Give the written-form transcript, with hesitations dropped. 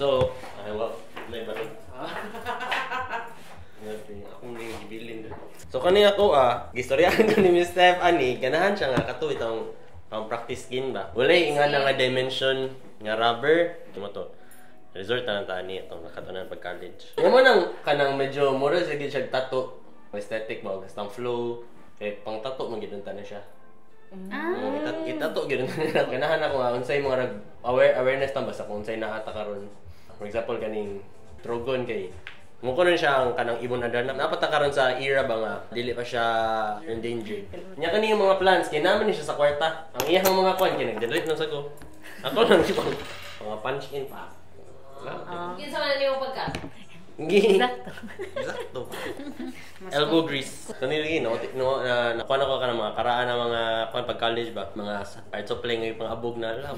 So, ay wow, may ba ito? Akong nangyibilin doon. So, kanina ko gistoryahan ko ni Miss Stephanie, ganahan siya nga kato itong practice skin ba? Walay nga na nga dimension nga rubber. Ito mo to. Resort na tani itong nakatanan pag-college. Yung mo nang kanang medyo mura sige siya tattoo. Aesthetic ba? Gastang flow. Eh, pang tattoo, magiging na siya. Itato gyud ganahan ako nga unsay mga awareness ta basta kung unsay naata karon. For example kaning Trogon kay mo ko rin siya ang kanang ibon adan napata karon sa era ba nga dili pa siya endangered. Nya kani yung mga plants kay naman ni siya sa kwarta. Ang iyang mga kwan kay nag-delete na sa ko. Ako lang sipang mga punch in pa. Kinsa man ni mo pagka? Exacto. Elbow grease. Kanili nakuha na ko ka ng mga karaan ng mga pag-college ba? Mga art supply ng pang-abog na lang.